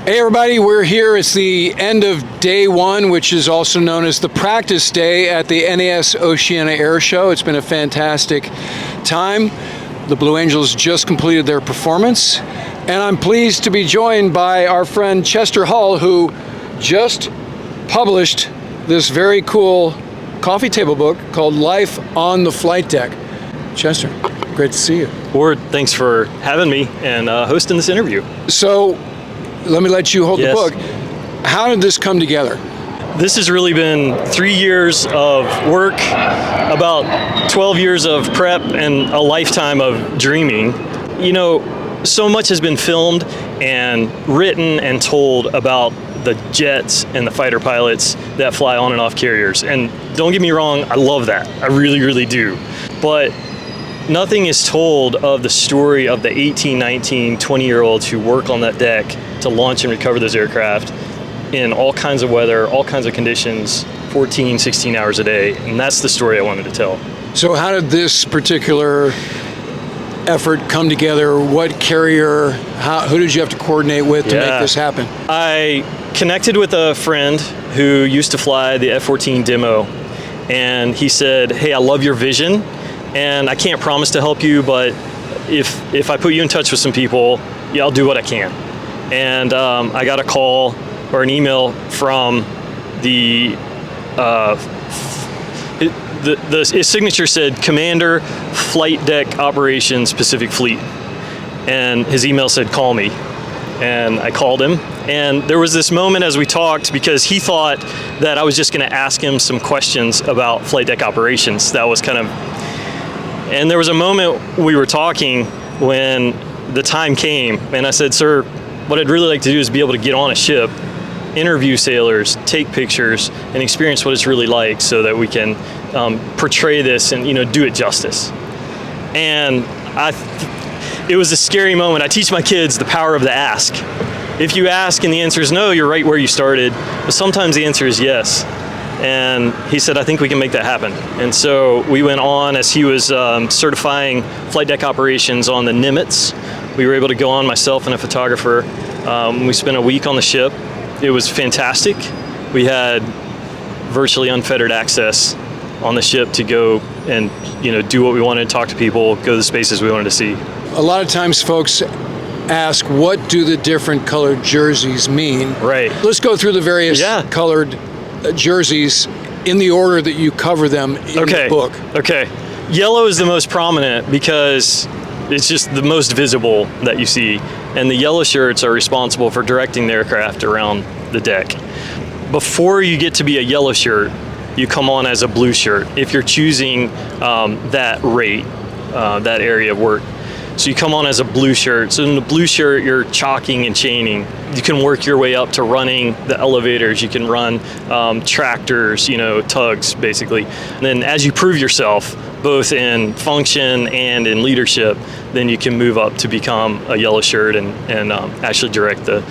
Hey everybody, we're here. It's the end of day one, which is also known as the practice day at the NAS Oceana Air Show. It's been a fantastic time. The Blue Angels just completed their performance, and I'm pleased to be joined by our friend Chester Hull, who just published this very cool coffee table book called Life on the Flight Deck. Chester, great to see you. Ward, thanks for having me and hosting this interview. So, let me let you hold the book. How did this come together? This has really been 3 years of work, about 12 years of prep, and a lifetime of dreaming. You know, so much has been filmed and written and told about the jets and the fighter pilots that fly on and off carriers. And don't get me wrong, I love that. I really, really do. But nothing is told of the story of the 18, 19, 20-year-olds who work on that deck to launch and recover those aircraft in all kinds of weather, all kinds of conditions, 14, 16 hours a day. And that's the story I wanted to tell. So how did this particular effort come together? What carrier, who did you have to coordinate with to make this happen? I connected with a friend who used to fly the F-14 demo, and he said, hey, I love your vision, and I can't promise to help you, but if I put you in touch with some people, yeah, I'll do what I can. And I got a call or an email from his signature said Commander, Flight Deck Operations, Pacific Fleet. And his email said, call me. And I called him. And there was this moment as we talked, because he thought that I was just going to ask him some questions about flight deck operations. That was kind of, and there was a moment we were talking when the time came, and I said, sir, what I'd really like to do is be able to get on a ship, interview sailors, take pictures, and experience what it's really like so that we can portray this and, you know, do it justice. And it was a scary moment. I teach my kids the power of the ask. If you ask and the answer is no, you're right where you started, but sometimes the answer is yes. And he said, I think we can make that happen. And so we went on as he was certifying flight deck operations on the Nimitz. We were able to go on, myself and a photographer. We spent a week on the ship. It was fantastic. We had virtually unfettered access on the ship to go and, you know, do what we wanted, talk to people, go to the spaces we wanted to see. A lot of times folks ask, what do the different colored jerseys mean? Right. Let's go through the various colored jerseys in the order that you cover them in the book. Okay. Yellow is the most prominent because it's just the most visible that you see. And the yellow shirts are responsible for directing the aircraft around the deck. Before you get to be a yellow shirt, you come on as a blue shirt if you're choosing that rate, that area of work. So you come on as a blue shirt. So in the blue shirt, you're chalking and chaining. You can work your way up to running the elevators. You can run tractors, you know, tugs, basically. And then as you prove yourself, both in function and in leadership, then you can move up to become a yellow shirt and actually direct the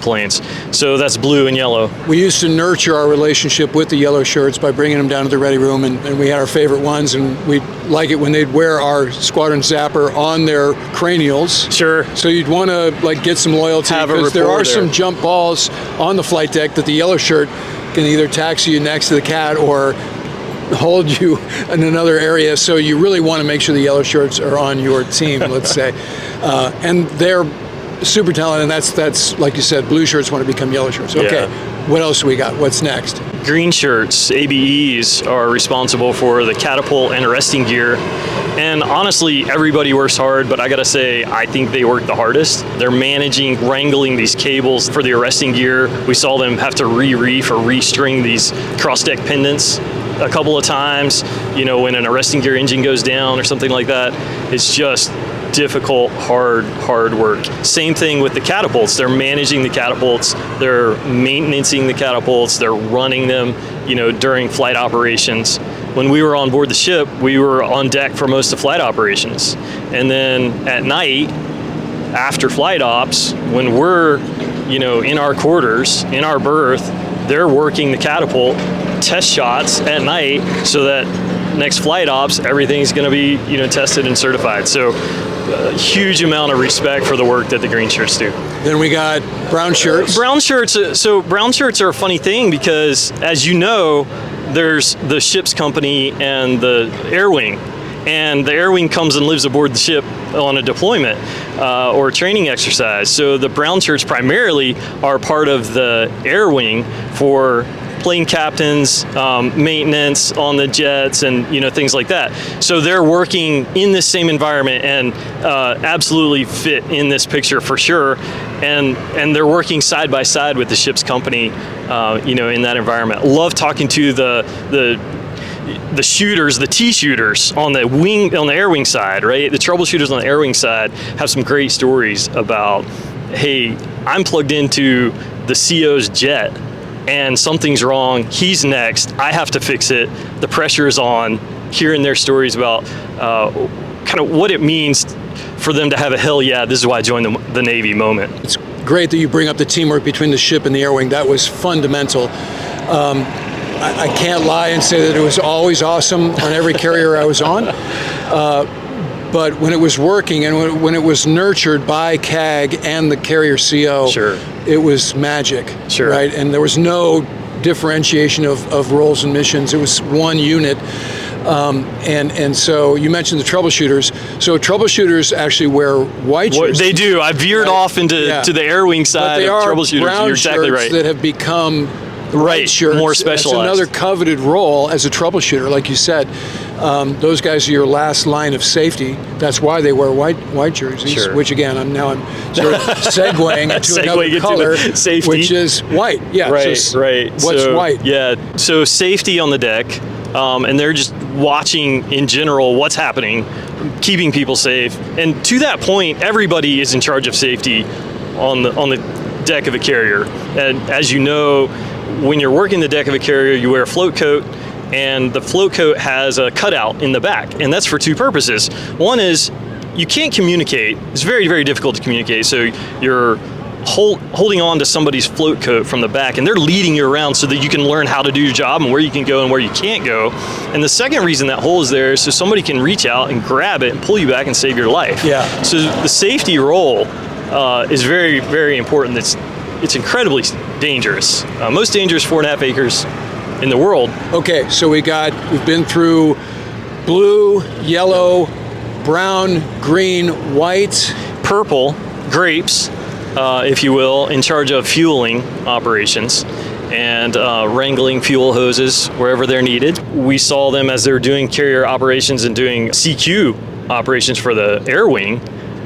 planes. So that's blue and yellow. We used to nurture our relationship with the yellow shirts by bringing them down to the ready room, and we had our favorite ones, and we'd like it when they'd wear our squadron zapper on their cranials. Sure. So you'd want to like get some loyalty, because there are some jump balls on the flight deck that the yellow shirt can either taxi you next to the cat or hold you in another area. So you really want to make sure the yellow shirts are on your team, let's say. And they're super talented, and that's like you said, blue shirts want to become yellow shirts. Okay, what else do we got? What's next? Green shirts, ABEs, are responsible for the catapult and arresting gear. And honestly, everybody works hard, but I gotta say, I think they work the hardest. They're wrangling these cables for the arresting gear. We saw them have to re-reef or restring these cross-deck pendants a couple of times, you know, when an arresting gear engine goes down or something like that. It's just difficult, hard work. Same thing with the catapults. They're managing the catapults, they're maintaining the catapults, they're running them, you know, during flight operations. When we were on board the ship, we were on deck for most of flight operations. And then at night, after flight ops, when we're, you know, in our quarters, in our berth, they're working the catapult test shots at night so that next flight ops, everything's going to be, you know, tested and certified. So a huge amount of respect for the work that the green shirts do. Then we got brown shirts. Brown shirts. So brown shirts are a funny thing because, as you know, there's the ship's company and the Airwing. And the Airwing comes and lives aboard the ship on a deployment or a training exercise. So the brown shirts primarily are part of the Airwing for plane captains, maintenance on the jets, and things like that. So they're working in this same environment and absolutely fit in this picture for sure. And they're working side by side with the ship's company, in that environment. Love talking to the shooters, the T-shooters on the Airwing side, right? The troubleshooters on the Airwing side have some great stories about, hey, I'm plugged into the CO's jet and something's wrong. He's next. I have to fix it. The pressure is on. Hearing their stories about kind of what it means for them to have a hell yeah, this is why I joined the Navy moment. It's great that you bring up the teamwork between the ship and the Airwing. That was fundamental. I can't lie and say that it was always awesome on every carrier I was on. But when it was working and when it was nurtured by CAG and the carrier CO, sure, it was magic, sure, right? And there was no differentiation of roles and missions. It was one unit. And so you mentioned the troubleshooters. So troubleshooters actually wear white shirts. They do. I veered off into the Airwing side of troubleshooters. Brown You're exactly shirts right. that have become right shirts. More specialized. It's another coveted role as a troubleshooter, like you said. Those guys are your last line of safety. That's why they wear white jerseys. Sure. Which again, I'm sort of segueing into another color, safety, which is white. Yeah. Right. So right. What's white? Yeah. So safety on the deck, and they're just watching in general what's happening, keeping people safe. And to that point, everybody is in charge of safety on the deck of a carrier. And as you know, when you're working the deck of a carrier, you wear a float coat, and the float coat has a cutout in the back, and that's for two purposes. One is you can't communicate. It's very, very difficult to communicate. So you're holding on to somebody's float coat from the back, and they're leading you around so that you can learn how to do your job and where you can go and where you can't go. And the second reason that hole is there is so somebody can reach out and grab it and pull you back and save your life. Yeah. So the safety role is very, very important. It's incredibly dangerous. Most dangerous 4.5 acres in the world. Okay, so we've been through blue, yellow, brown, green, white, purple, grapes, if you will, in charge of fueling operations and wrangling fuel hoses wherever they're needed. We saw them as they were doing carrier operations and doing CQ operations for the Airwing,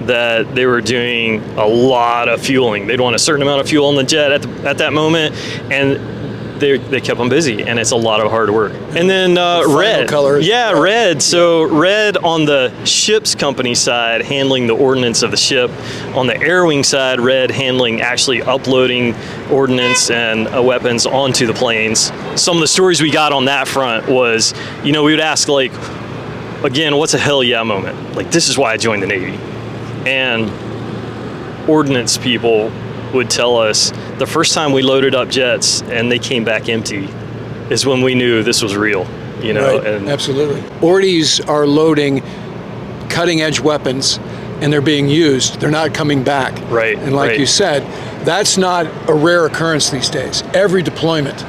that they were doing a lot of fueling. They'd want a certain amount of fuel on the jet at that moment, and they kept them busy, and it's a lot of hard work. And then red. Colors. Yeah, red. So red on the ship's company side, handling the ordnance of the ship. On the Airwing side, red handling actually uploading ordnance and weapons onto the planes. Some of the stories we got on that front was, we would ask, like, again, what's a hell yeah moment? Like, this is why I joined the Navy. And ordnance people would tell us the first time we loaded up jets and they came back empty is when we knew this was real, Right. And absolutely. Ordies are loading cutting edge weapons and they're being used. They're not coming back. Right. And like you said, that's not a rare occurrence these days. Every deployment,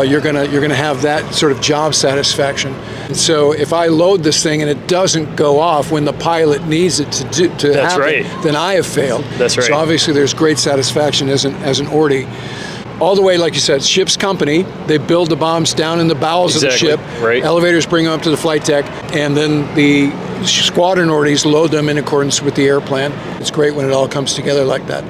you're gonna have that sort of job satisfaction. And so if I load this thing and it doesn't go off when the pilot needs it to happen, right. then I have failed. That's right. So obviously there's great satisfaction as an Ordie. All the way, like you said, ship's company, they build the bombs down in the bowels of the ship. Right. Elevators bring them up to the flight deck, and then the squadron Ordies load them in accordance with the air plan. It's great when it all comes together like that.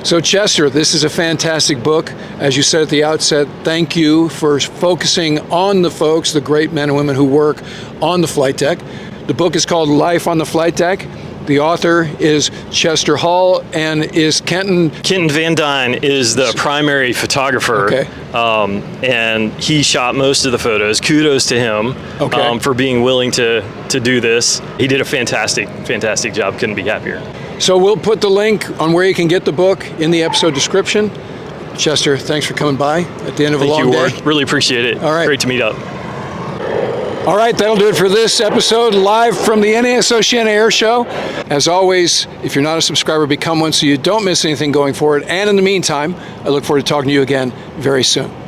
So Chester, this is a fantastic book. As you said at the outset, thank you for focusing on the folks, the great men and women who work on the flight deck. The book is called Life on the Flight Deck. The author is Chester Hull, and is Kenton Van Dyne is the primary photographer. Okay. And he shot most of the photos. Kudos to him for being willing to do this. He did a fantastic job. Couldn't be happier. So we'll put the link on where you can get the book in the episode description. Chester, thanks for coming by at the end of a long day. Thank you, Ward. Really appreciate it. All right. Great to meet up. All right, that'll do it for this episode live from the NAS Oceana Air Show. As always, if you're not a subscriber, become one so you don't miss anything going forward. And in the meantime, I look forward to talking to you again very soon.